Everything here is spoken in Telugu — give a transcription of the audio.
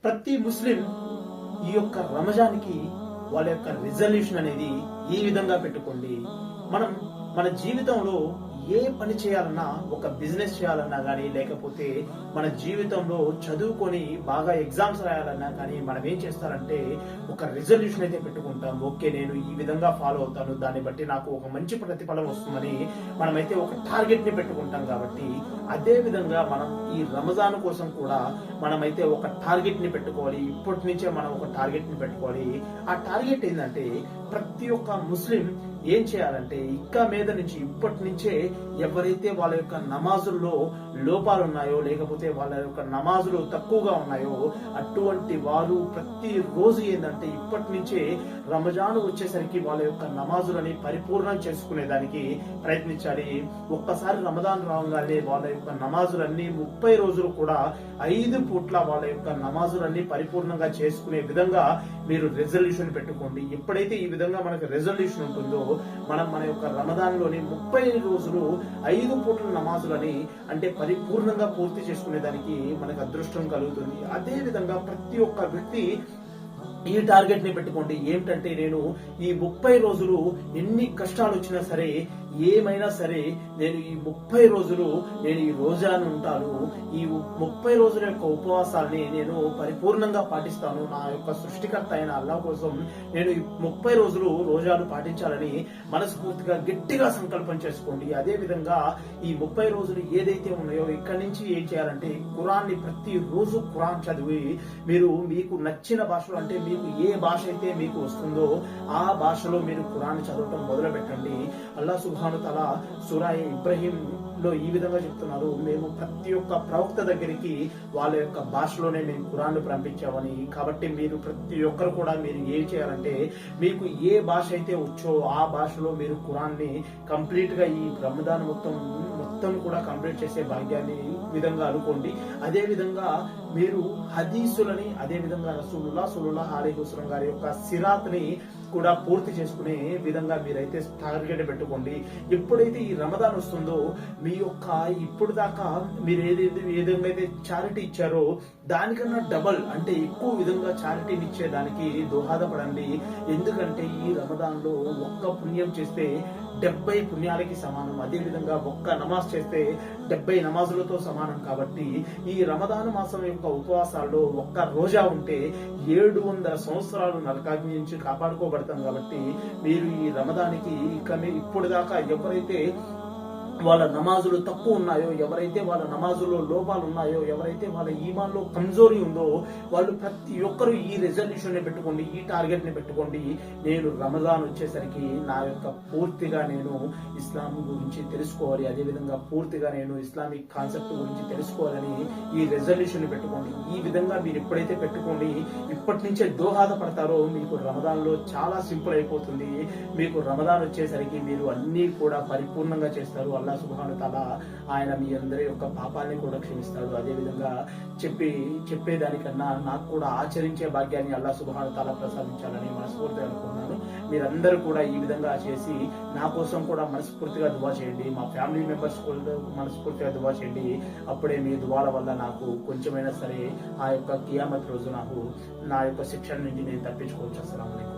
ప్రతి ముస్లిం ఈ యొక్క రంజాన్కి వాళ్ళ యొక్క రిజల్యూషన్ అనేది ఈ విధంగా పెట్టుకోండి. మనం మన జీవితంలో ఏ పని చేయాలన్నా, ఒక బిజినెస్ చేయాలన్నా కానీ, లేకపోతే మన జీవితంలో చదువుకొని బాగా ఎగ్జామ్స్ రాయాలన్నా కానీ మనం ఏం చేస్తారంటే ఒక రిజల్యూషన్ అయితే పెట్టుకుంటాం. ఓకే, నేను ఈ విధంగా ఫాలో అవుతాను, దాన్ని బట్టి నాకు ఒక మంచి ప్రతిఫలం వస్తుందని మనమైతే ఒక టార్గెట్ ని పెట్టుకుంటాం. కాబట్టి అదే విధంగా మనం ఈ రంజాన్ కోసం కూడా మనమైతే ఒక టార్గెట్ ని పెట్టుకోవాలి. ఇప్పటి నుంచే మనం ఒక టార్గెట్ ని పెట్టుకోవాలి. ఆ టార్గెట్ ఏంటంటే ప్రతి ఒక్క ముస్లిం ఏం చేయాలంటే ఇక్క మీద నుంచి ఇప్పటి నుంచే ఎవరైతే వాళ్ళ యొక్క నమాజుల్లో లోపాలు ఉన్నాయో, లేకపోతే వాళ్ళ యొక్క నమాజులు తక్కువగా ఉన్నాయో, అటువంటి వారు ప్రతి రోజు ఏంటంటే ఇప్పటి నుంచే రంజాన్ వచ్చేసరికి వాళ్ళ యొక్క నమాజులని పరిపూర్ణం చేసుకునేదానికి ప్రయత్నించాలి. ఒక్కసారి రమదాన్ రాగానే వాళ్ళ యొక్క నమాజులన్నీ 30 రోజులు కూడా 5 పూట్ల వాళ్ళ యొక్క నమాజులన్నీ పరిపూర్ణంగా చేసుకునే విధంగా మీరు రెజల్యూషన్ పెట్టుకోండి. ఎప్పుడైతే ఈ విధంగా మనకు రెజల్యూషన్ ఉంటుందో మనం మన యొక్క రమదాన్ లోని 30 రోజులు 5 పూట్ల నమాజులని అంటే పరిపూర్ణంగా పూర్తి చేసుకునే దానికి మనకు అదృష్టం కలుగుతుంది. అదే విధంగా ప్రతి ఒక్క వ్యక్తి ఈ టార్గెట్ ని పెట్టుకోండి. ఏమిటంటే నేను ఈ 30 రోజులు ఎన్ని కష్టాలు వచ్చినా సరే, ఏమైనా సరే, నేను ఈ 30 రోజులు నేను ఈ రోజాను ఉంటాను. ఈ 30 రోజుల యొక్క ఉపవాసాన్ని నేను పరిపూర్ణంగా పాటిస్తాను. నా యొక్క సృష్టికర్త అయిన అల్లా కోసం నేను ఈ 30 రోజులు రోజాలు పాటించాలని మనస్ఫూర్తిగా గట్టిగా సంకల్పం చేసుకోండి. అదే విధంగా ఈ 30 రోజులు ఏదైతే ఉన్నాయో ఇక్కడి నుంచి ఏం చేయాలంటే ఖురాన్ని ప్రతి రోజు ఖురాన్ చదివి మీరు మీకు నచ్చిన భాషలో, అంటే మీకు ఏ భాష అయితే మీకు వస్తుందో ఆ భాషలో మీరు ఖురాన్ చదవటం మొదలు పెట్టండి. అల్లా సుబ్హానహు తఆలా సూరా ఇబ్రహీం లో ఈ విధంగా చెప్తున్నారు, మేము ప్రతి ఒక్క ప్రవక్త దగ్గరికి వాళ్ళ యొక్క భాషలోనే మేము ఖురాన్ పంపించామని. కాబట్టి మీరు ప్రతి ఒక్కరు కూడా మీరు ఏం చేయాలంటే మీకు ఏ భాష అయితే వచ్చో ఆ భాషలో మీరు ఖురాన్ ని కంప్లీట్ గా ఈ రమదాన్ మొత్తం కూడా కంప్లీట్ చేసే భాగ్యాన్ని విధంగా అనుకోండి. అదే విధంగా మీరు హదీసులని, అదే విధంగా రసూలుల్లాహ్ అలైహి వసల్లం గారి యొక్క సిరాత్ ని కూడా పూర్తి చేసుకునే విధంగా మీరైతే టార్గెట్ పెట్టుకోండి. ఎప్పుడైతే ఈ రమదాన్ వస్తుందో మీ యొక్క ఇప్పుడు దాకా మీరు ఏదైతే అయితే చారిటీ ఇచ్చారో దానికన్నా డబల్, అంటే ఎక్కువ విధంగా చారిటీని ఇచ్చేదానికి దోహదపడండి. ఎందుకంటే ఈ రమదాన్ లో ఒక్క పుణ్యం చేస్తే 70 పుణ్యాలకి సమానం. అదే విధంగా ఒక్క నమాజ్ చేస్తే 70 నమాజులతో సమానం. కాబట్టి ఈ రమదాన్ మాసం యొక్క ఉపవాసాల్లో ఒక్క రోజా ఉంటే 700 సంవత్సరాలు నరకాగ్ని నుంచి కాపాడుకోబడతాం. కాబట్టి మీరు ఈ రమదానికి ఇప్పుడు దాకా ఎవరైతే వాళ్ళ నమాజులు తక్కువ ఉన్నాయో, ఎవరైతే వాళ్ళ నమాజుల్లో లోపాలు ఉన్నాయో, ఎవరైతే వాళ్ళ ఈమాన్లో కమ్జోరీ ఉందో వాళ్ళు ప్రతి ఒక్కరు ఈ రెజల్యూషన్ ని పెట్టుకోండి, ఈ టార్గెట్ ని పెట్టుకోండి. నేను రమజాన్ వచ్చేసరికి నా యొక్క పూర్తిగా నేను ఇస్లాం గురించి తెలుసుకోవాలి, అదేవిధంగా పూర్తిగా నేను ఇస్లామిక్ కాన్సెప్ట్ గురించి తెలుసుకోవాలని ఈ రెజల్యూషన్ ని పెట్టుకోండి. ఈ విధంగా మీరు ఎప్పుడైతే పెట్టుకోండి ఇప్పటి నుంచే దోహదపడతారో మీకు రమదాన్ లో చాలా సింపుల్ అయిపోతుంది. మీకు రమదాన్ వచ్చేసరికి మీరు అన్ని కూడా పరిపూర్ణంగా చేస్తారు. అల్లాహ్ సుబ్హానహు తఆలా ఆయన మీ అందరి యొక్క పాపాన్ని కూడా క్షమిస్తాడు. అదే విధంగా చెప్పేదానికన్నా నాకు కూడా ఆచరించే భాగ్యాన్ని అల్లాహ్ సుబ్హానహు తఆలా ప్రసాదించాలని మనస్ఫూర్తిగా అనుకున్నాను. మీరందరూ కూడా ఈ విధంగా చేసి నా కోసం కూడా మనస్ఫూర్తిగా దువా చేయండి, మా ఫ్యామిలీ మెంబర్స్ కూడా మనస్ఫూర్తిగా దువా చేయండి. అప్పుడే మీ దువాల వల్ల నాకు కొంచెమైనా సరే ఆ యొక్క కియామత్ రోజు నాకు నా యొక్క శిక్షణ నుంచి నేను తప్పించుకోవచ్చు. అస్సలాము అలైకుం.